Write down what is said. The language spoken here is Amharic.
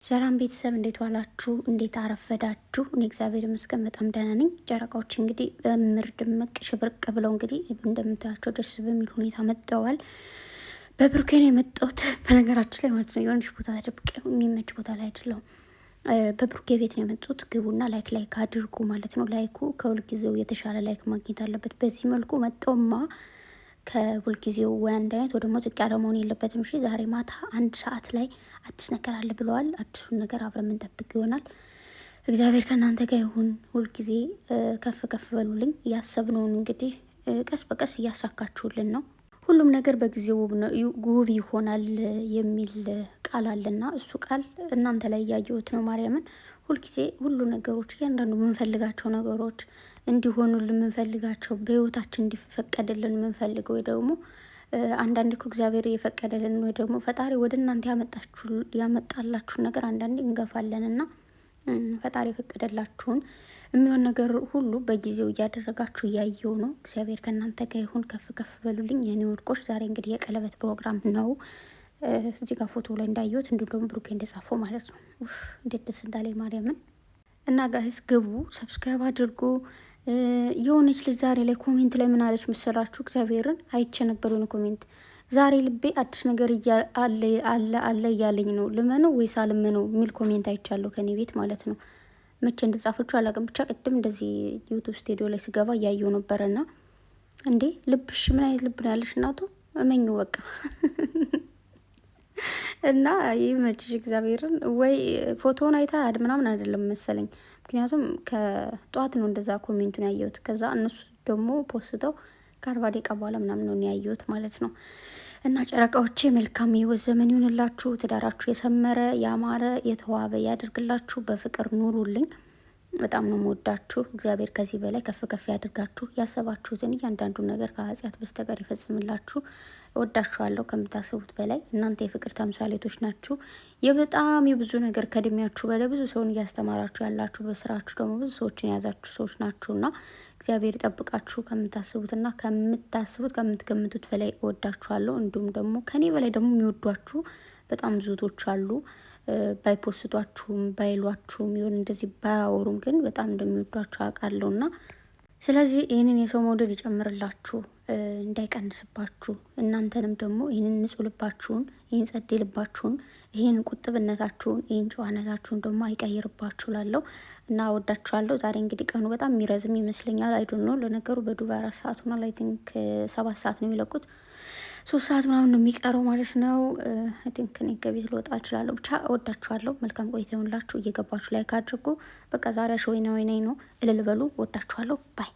ሰላም ቤተሰብ እንዴት ዋላችሁ? እንዴት አረፈዳችሁ? እኔ እግዚአብሔር ይመስገን በጣም ደህና ነኝ። ጨረቃዎች እንግዲህ በምር ድምቅ ሽብርቅ ብለው እንግዲህ እንደምታያቸው ደስ በሚል ሁኔታ መጥተዋል። በብሩኬ ነው የመጣሁት በነገራችን ላይ ማለት ነው። የሆነች ቦታ ተደብቄ ነው፣ የሚመች ቦታ ላይ አይደለሁም። በብሩኬ ቤት ነው የመጡት። ግቡና ላይክ አድርጉ ማለት ነው። ላይኩ ከሁልጊዜው የተሻለ ላይክ ማግኘት አለበት። በዚህ መልኩ መጠውማ ከሁልጊዜው ወይ አንድ አይነት ወይ ደግሞ ዝቅ ያለ መሆን የለበትም። እሺ ዛሬ ማታ 1 ሰዓት ላይ አዲስ ነገር አለ ብለዋል። አዲሱን ነገር አብረን የምንጠብቅ ይሆናል። እግዚአብሔር ከእናንተ ጋር ይሁን። ሁልጊዜ ከፍ ከፍ በሉልኝ። ያሰብነውን እንግዲህ ቀስ በቀስ እያሳካችሁልን ነው። ሁሉም ነገር በጊዜው ውብ ይሆናል የሚል ቃል አለና እሱ ቃል እናንተ ላይ እያየሁት ነው። ማርያምን ሁልጊዜ ሁሉ ነገሮች እያንዳንዱ የምንፈልጋቸው ነገሮች እንዲሆኑልን የምንፈልጋቸው በህይወታችን እንዲፈቀድልን የምንፈልገው ወይ ደግሞ አንዳንዴ እኮ እግዚአብሔር እየፈቀደልን ወይ ደግሞ ፈጣሪ ወደ እናንተ ያመጣላችሁን ነገር አንዳንዴ እንገፋለን እና ፈጣሪ የፈቀደላችሁን የሚሆን ነገር ሁሉ በጊዜው እያደረጋችሁ እያየው ነው። እግዚአብሔር ከእናንተ ጋር ይሁን። ከፍ ከፍ በሉልኝ የኔ ወድቆች። ዛሬ እንግዲህ የቀለበት ፕሮግራም ነው። እዚህ ጋር ፎቶ ላይ እንዳየሁት እንዲሁም ደግሞ ብሩኬ እንደጻፈው ማለት ነው። እንዴት ደስ እንዳለኝ ማርያምን። እና ጋይስ ግቡ፣ ሰብስክራይብ አድርጉ። የሆነች ልጅ ዛሬ ላይ ኮሜንት ላይ ምን አለች መሰላችሁ? እግዚአብሔርን አይቼ ነበር የሆነ ኮሜንት። ዛሬ ልቤ አዲስ ነገር አለ እያለኝ ነው፣ ልመነው ወይስ አልመነው የሚል ኮሜንት አይቻለሁ ከኔ ቤት ማለት ነው። መቼ እንደጻፈችው አላውቅም። ብቻ ቅድም እንደዚህ ዩቱብ ስቱዲዮ ላይ ስገባ እያየው ነበረና እንዴ ልብሽ ምን አይነት ልብ ነው ያለሽ እናቱ? እመኙ በቃ እና ይመችሽ እግዚአብሔርን። ወይ ፎቶውን አይታ ምናምን አይደለም መሰለኝ፣ ምክንያቱም ከጠዋት ነው እንደዛ ኮሜንቱን ያየሁት። ከዛ እነሱ ደግሞ ፖስተው ከ40 ደቂቃ በኋላ ምናምን ነው ያየሁት ማለት ነው። እና ጨረቃዎቼ መልካም የህይወት ዘመን ይሁንላችሁ። ትዳራችሁ የሰመረ ያማረ የተዋበ ያደርግላችሁ። በፍቅር ኑሩልኝ። በጣም ነው የምወዳችሁ። እግዚአብሔር ከዚህ በላይ ከፍ ከፍ ያድርጋችሁ። ያሰባችሁትን እያንዳንዱ ነገር ከኃጢአት በስተቀር ይፈጽምላችሁ። እወዳችኋለሁ ከምታስቡት በላይ። እናንተ የፍቅር ተምሳሌቶች ናችሁ። የበጣም የብዙ ነገር ከእድሜያችሁ በላይ ብዙ ሰውን እያስተማራችሁ ያላችሁ፣ በስራችሁ ደግሞ ብዙ ሰዎችን የያዛችሁ ሰዎች ናችሁና እግዚአብሔር ይጠብቃችሁ። ከምታስቡትና ከምትገምቱት በላይ እወዳችኋለሁ። እንዲሁም ደግሞ ከኔ በላይ ደግሞ የሚወዷችሁ በጣም ብዙቶች አሉ። ባይፖስቷችሁም ባይሏችሁም ይሁን እንደዚህ ባያወሩም ግን በጣም እንደሚወዷችሁ አውቃለሁ። እና ስለዚህ ይህንን የሰው መውደድ ይጨምርላችሁ እንዳይቀንስባችሁ። እናንተንም ደግሞ ይህንን ንጹህ ልባችሁን፣ ይህን ጸዴ ልባችሁን፣ ይህን ቁጥብነታችሁን፣ ይህን ጨዋነታችሁን ደግሞ አይቀይርባችሁ ላለው እና ወዳችኋለሁ። ዛሬ እንግዲህ ቀኑ በጣም የሚረዝም ይመስለኛል። አይዶን ነው ለነገሩ በዱባይ 4 ሰዓት ሆኗል። አይ ቲንክ 7 ሰዓት ነው የሚለቁት። 3 ሰዓት ምናምን ነው የሚቀረው ማለት ነው። አይ ቲንክ እኔ ከቤት ልወጣ እችላለሁ። ብቻ ወዳችኋለሁ። መልካም ቆይታ ይሁንላችሁ። እየገባችሁ ላይክ አድርጉ። በቃ ዛሬ ወይኔ ነው እልል በሉ። ወዳችኋለሁ። ባይ